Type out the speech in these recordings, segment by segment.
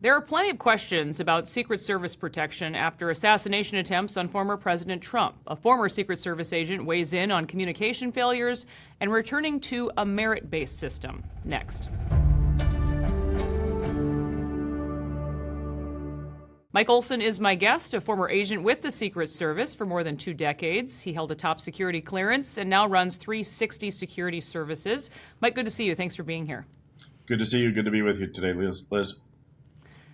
There are plenty of questions about Secret Service protection after assassination attempts on former President Trump. A former Secret Service agent weighs in on communication failures and returning to a merit-based system. Next. Mike Olson is my guest, a former agent with the Secret Service for more than 2 decades. He held a top security clearance and now runs 360 Security Services. Mike, good to see you. Thanks for being here. Good to see you. Good to be with you today, Liz.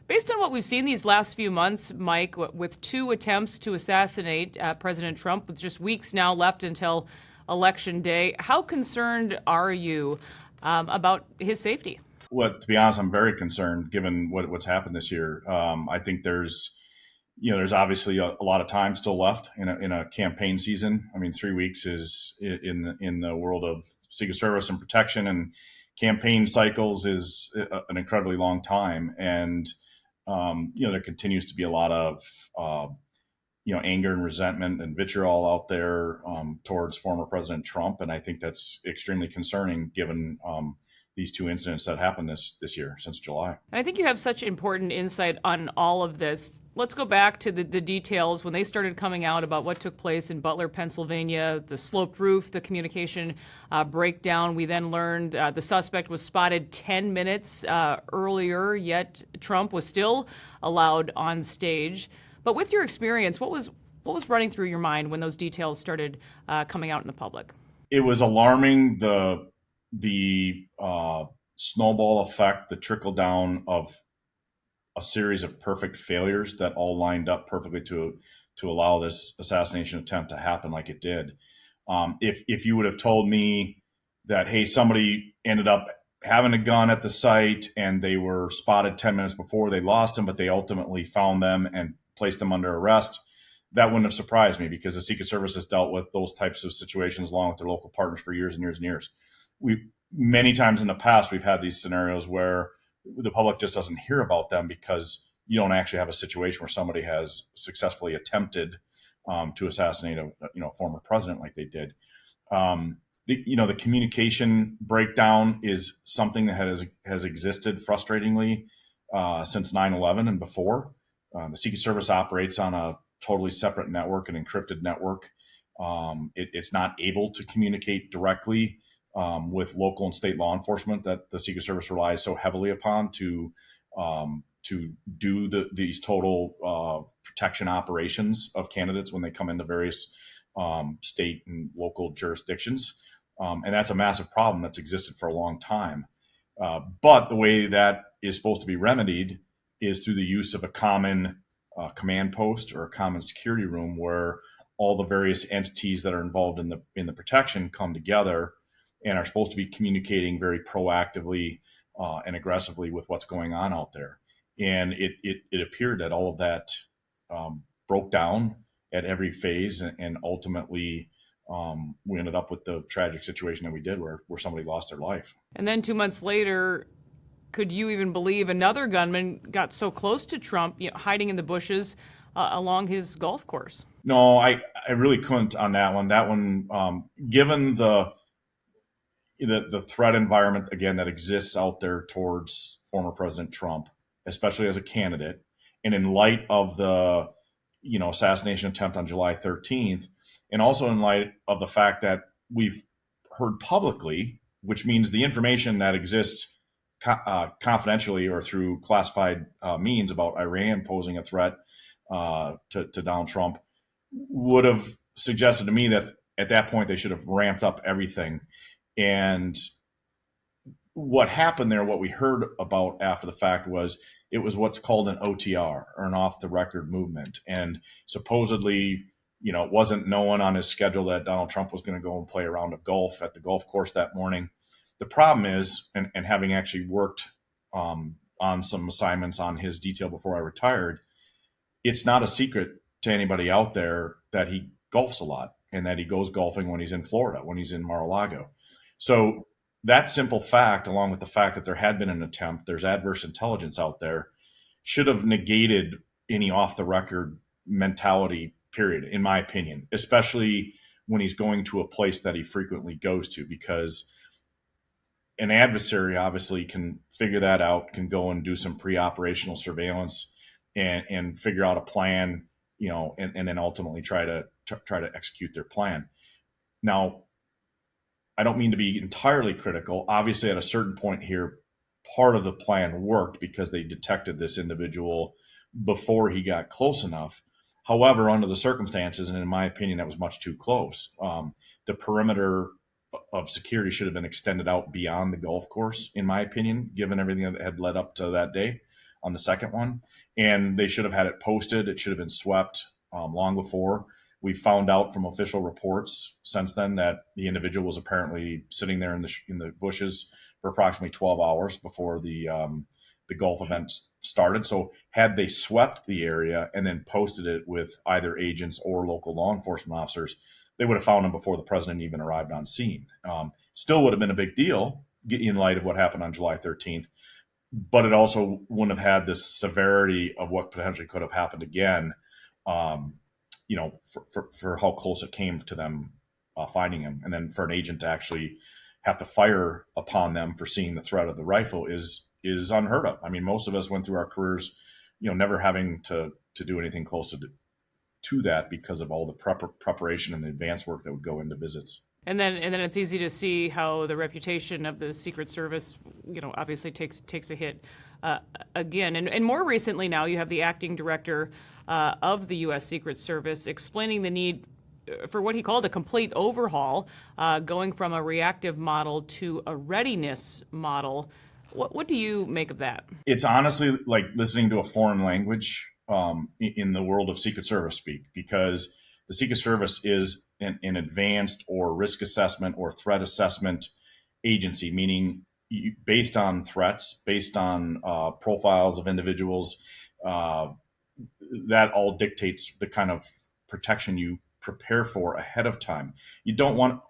Based on what we've seen these last few months, Mike, with 2 attempts to assassinate President Trump, with just weeks now left until Election Day, how concerned are you about his safety? Well, to be honest, I'm very concerned given what's happened this year. I think there's obviously a lot of time still left in a campaign season. I mean, 3 weeks is in the world of Secret Service and protection and campaign cycles is an incredibly long time. And there continues to be a lot of anger and resentment and vitriol out there towards former President Trump, and I think that's extremely concerning given these 2 incidents that happened this year since July. And I think you have such important insight on all of this. Let's go back to the details when they started coming out about what took place in Butler, Pennsylvania, the sloped roof, the communication breakdown. We then learned the suspect was spotted 10 minutes earlier, yet Trump was still allowed on stage. But with your experience, what was running through your mind when those details started coming out in the public? It was alarming, the snowball effect, the trickle down of a series of perfect failures that all lined up perfectly to allow this assassination attempt to happen like it did. If you would have told me that, hey, somebody ended up having a gun at the site and they were spotted 10 minutes before, they lost him, but they ultimately found them and placed them under arrest, that wouldn't have surprised me because the Secret Service has dealt with those types of situations along with their local partners for years and years and years. Many times in the past, we've had these scenarios where the public just doesn't hear about them because you don't actually have a situation where somebody has successfully attempted to assassinate a former president like they did. The communication breakdown is something that has existed frustratingly since 9/11 and before. The Secret Service operates on a totally separate network, an encrypted network. It's not able to communicate directly with local and state law enforcement that the Secret Service relies so heavily upon to do these total protection operations of candidates when they come into various state and local jurisdictions. And that's a massive problem that's existed for a long time. But the way that is supposed to be remedied is through the use of a common command post or a common security room where all the various entities that are involved in the protection come together and are supposed to be communicating very proactively and aggressively with what's going on out there. And it appeared that all of that broke down at every phase, and ultimately we ended up with the tragic situation that we did where somebody lost their life. And then 2 months later, could you even believe another gunman got so close to Trump, hiding in the bushes along his golf course? No, I really couldn't on that one. That one, given the threat environment, again, that exists out there towards former President Trump, especially as a candidate, and in light of the assassination attempt on July 13th, and also in light of the fact that we've heard publicly, which means the information that exists confidentially or through classified means about Iran posing a threat to Donald Trump, would have suggested to me that at that point they should have ramped up everything. And what happened there, what we heard about after the fact, was it was what's called an OTR, or an off-the-record movement. And supposedly, it wasn't known on his schedule that Donald Trump was going to go and play a round of golf at the golf course that morning. The problem is, and having actually worked on some assignments on his detail before I retired, it's not a secret to anybody out there that he golfs a lot and that he goes golfing when he's in Florida, when he's in Mar-a-Lago. So that simple fact, along with the fact that there had been an attempt, there's adverse intelligence out there, should have negated any off-the-record mentality, period, in my opinion, especially when he's going to a place that he frequently goes to, because an adversary obviously can figure that out, can go and do some pre-operational surveillance and figure out a plan, and then ultimately try to execute their plan. Now, I don't mean to be entirely critical. Obviously, at a certain point here, part of the plan worked because they detected this individual before he got close enough. However, under the circumstances, and in my opinion, that was much too close. The perimeter of security should have been extended out beyond the golf course, in my opinion, given everything that had led up to that day on the second one. And they should have had it posted. It should have been swept long before. We found out from official reports since then that the individual was apparently sitting there in the bushes for approximately 12 hours before the golf event started. So had they swept the area and then posted it with either agents or local law enforcement officers, they would have found him before the president even arrived on scene. Still would have been a big deal in light of what happened on July 13th, but it also wouldn't have had the severity of what potentially could have happened again, for how close it came to them finding him. And then for an agent to actually have to fire upon them for seeing the threat of the rifle is unheard of. I mean, most of us went through our careers, never having to do anything close to that because of all the preparation and the advanced work that would go into visits. And then it's easy to see how the reputation of the Secret Service, obviously takes a hit again. And more recently now, you have the acting director of the U.S. Secret Service explaining the need for what he called a complete overhaul, going from a reactive model to a readiness model. What do you make of that? It's honestly like listening to a foreign language in the world of Secret Service speak, because the Secret Service is an advanced or risk assessment or threat assessment agency, meaning based on threats, based on profiles of individuals, that all dictates the kind of protection you prepare for ahead of time. You don't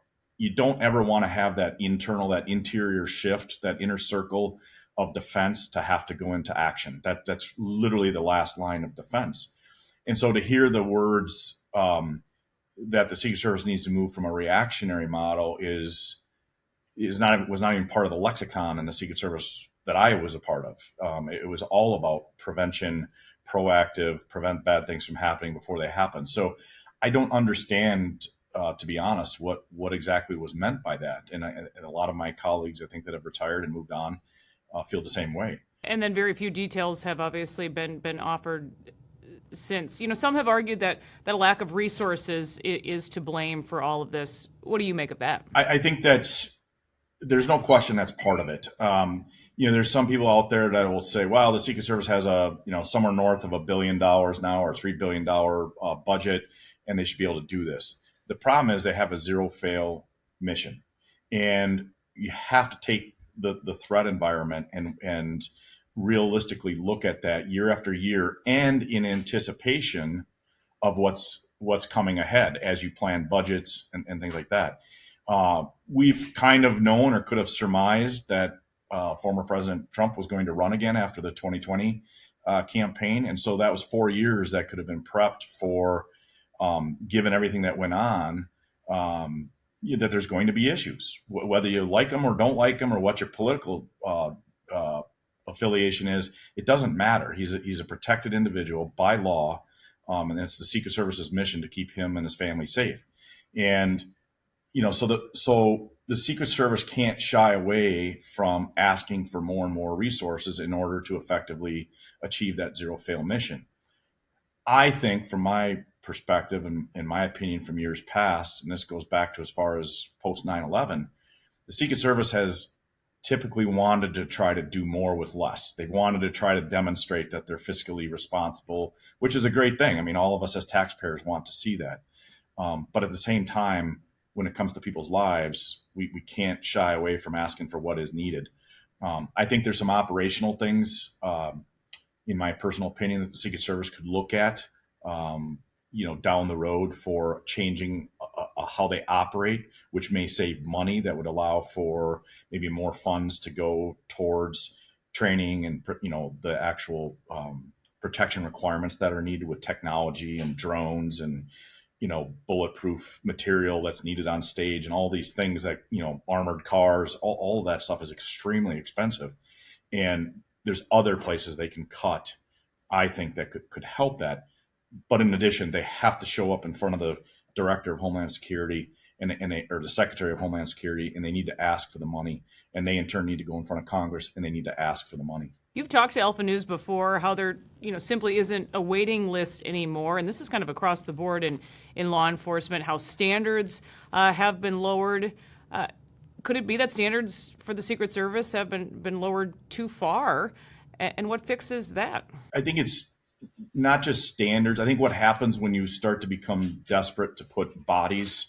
ever want to have that interior shift, that inner circle of defense to have to go into action. That's literally the last line of defense. And so to hear the words that the Secret Service needs to move from a reactionary model was not even part of the lexicon in the Secret Service that I was a part of. It was all about prevention, proactive, prevent bad things from happening before they happen. So I don't understand, to be honest, what exactly was meant by that. And a lot of my colleagues, I think, that have retired and moved on, feel the same way. And then very few details have obviously been offered since. Some have argued that a lack of resources is to blame for all of this. What do you make of that? I think there's no question that's part of it. There's some people out there that will say, well, the Secret Service has somewhere north of $1 billion now or $3 billion budget, and they should be able to do this. The problem is they have a zero fail mission, and you have to take the threat environment and realistically look at that year after year, and in anticipation of what's coming ahead as you plan budgets and things like that. We've kind of known or could have surmised that former President Trump was going to run again after the 2020 campaign. And so that was 4 years that could have been prepped for, given everything that went on, that there's going to be issues, whether you like them or don't like them or what your political affiliation is. It doesn't matter. He's a protected individual by law, and it's the Secret Service's mission to keep him and his family safe. And so the Secret Service can't shy away from asking for more and more resources in order to effectively achieve that zero fail mission. I think, from my perspective and in my opinion from years past, and this goes back to as far as post 9/11, the Secret Service has typically wanted to try to do more with less. They wanted to try to demonstrate that they're fiscally responsible, which is a great thing. I mean, all of us as taxpayers want to see that. But at the same time, when it comes to people's lives, we can't shy away from asking for what is needed. I think there's some operational things, in my personal opinion, that the Secret Service could look at, down the road for changing how they operate, which may save money that would allow for maybe more funds to go towards training and, the actual protection requirements that are needed with technology and drones and bulletproof material that's needed on stage and all these things that, armored cars, all of that stuff is extremely expensive. And there's other places they can cut, I think, that could help that. But in addition, they have to show up in front of the director of Homeland Security or the Secretary of Homeland Security, and they need to ask for the money. And they in turn need to go in front of Congress and they need to ask for the money. You've talked to Alpha News before, how there, simply isn't a waiting list anymore, and this is kind of across the board in law enforcement, how standards have been lowered. Could it be that standards for the Secret Service have been lowered too far? And what fixes that? I think it's not just standards. I think what happens when you start to become desperate to put bodies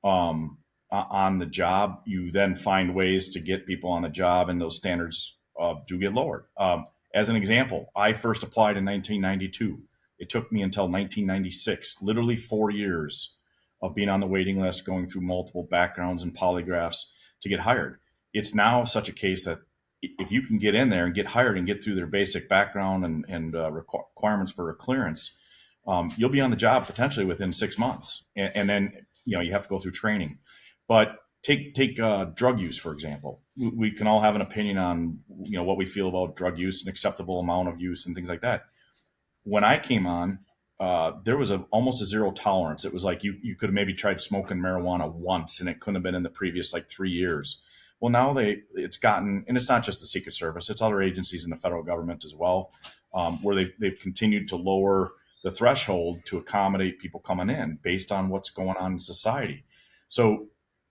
on the job, you then find ways to get people on the job, and those standards do get lowered. As an example, I first applied in 1992. It took me until 1996, literally 4 years of being on the waiting list, going through multiple backgrounds and polygraphs to get hired. It's now such a case that if you can get in there and get hired and get through their basic background and requirements for a clearance, you'll be on the job potentially within 6 months. And then, you have to go through training. But take drug use, for example. We can all have an opinion on, what we feel about drug use and acceptable amount of use and things like that. When I came on, there was almost a zero tolerance. It was like you could have maybe tried smoking marijuana once, and it couldn't have been in the previous 3 years. Well, now it's gotten, and it's not just the Secret Service, it's other agencies in the federal government as well, where they've continued to lower the threshold to accommodate people coming in based on what's going on in society. So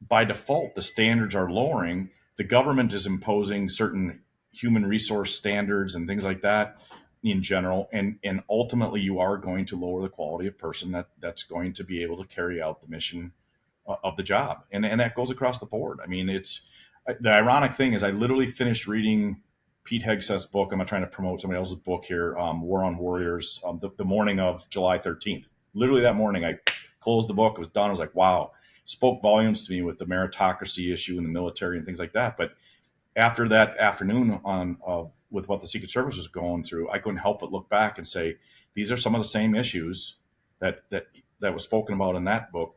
by default, the standards are lowering. The government is imposing certain human resource standards and things like that in general. And ultimately, you are going to lower the quality of person that's going to be able to carry out the mission of the job. And that goes across the board. I mean, the ironic thing is I literally finished reading Pete Hegseth's book. I'm not trying to promote somebody else's book here, War on Warriors, the morning of July 13th. Literally that morning, I closed the book. It was done. I was like, wow. Spoke volumes to me with the meritocracy issue in the military and things like that. But after that afternoon with what the Secret Service was going through, I couldn't help but look back and say, these are some of the same issues that was spoken about in that book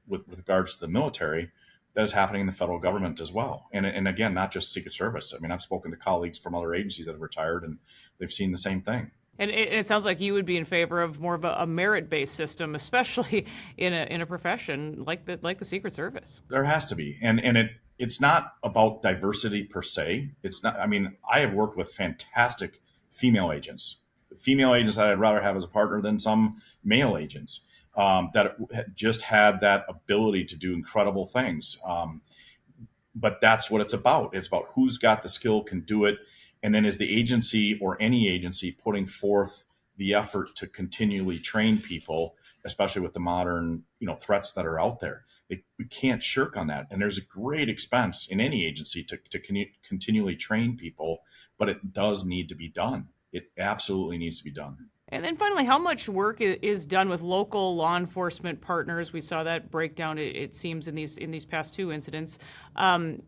with regards to the military that is happening in the federal government as well. And again, not just Secret Service. I mean, I've spoken to colleagues from other agencies that have retired, and they've seen the same thing. And it sounds like you would be in favor of more of a merit-based system, especially in a profession like the Secret Service. There has to be, and it's not about diversity per se. It's not. I mean, I have worked with fantastic female agents that I'd rather have as a partner than some male agents that just had that ability to do incredible things. But that's what it's about. It's about who's got the skill, can do it. And then is the agency or any agency putting forth the effort to continually train people, especially with the modern, threats that are out there? We can't shirk on that. And there's a great expense in any agency to continually train people, but it does need to be done. It absolutely needs to be done. And then finally, how much work is done with local law enforcement partners? We saw that breakdown, it seems, in these past two incidents. And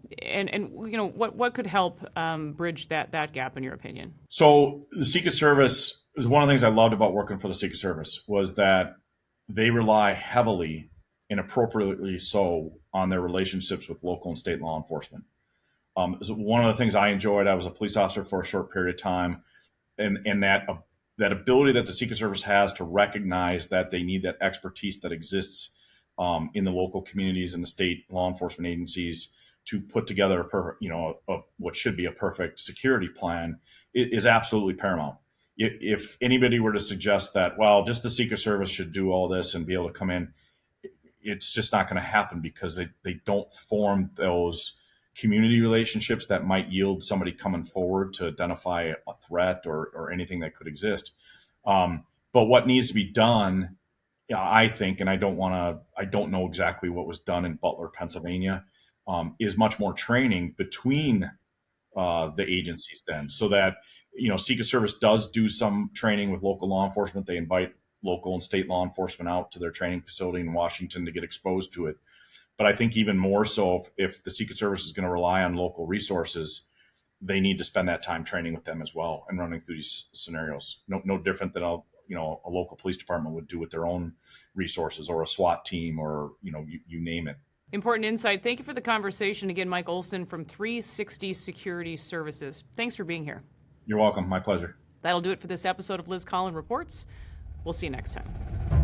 what could help bridge that gap, in your opinion? So the Secret Service is one of the things I loved about working for the Secret Service was that they rely heavily and appropriately so on their relationships with local and state law enforcement. So one of the things I enjoyed, I was a police officer for a short period of time, and that ability that the Secret Service has to recognize that they need that expertise that exists in the local communities and the state law enforcement agencies to put together what should be a perfect security plan is absolutely paramount. If anybody were to suggest that, well, just the Secret Service should do all this and be able to come in, it's just not going to happen because they don't form those community relationships that might yield somebody coming forward to identify a threat or anything that could exist. But what needs to be done, I think, and I don't know exactly what was done in Butler, Pennsylvania, is much more training between the agencies then, so that, Secret Service does do some training with local law enforcement. They invite local and state law enforcement out to their training facility in Washington to get exposed to it. But I think even more so, if the Secret Service is going to rely on local resources, they need to spend that time training with them as well and running through these scenarios. No different than a local police department would do with their own resources, or a SWAT team, or you name it. Important insight. Thank you for the conversation. Again, Mike Olson from 360 Security Services. Thanks for being here. You're welcome. My pleasure. That'll do it for this episode of Liz Collin Reports. We'll see you next time.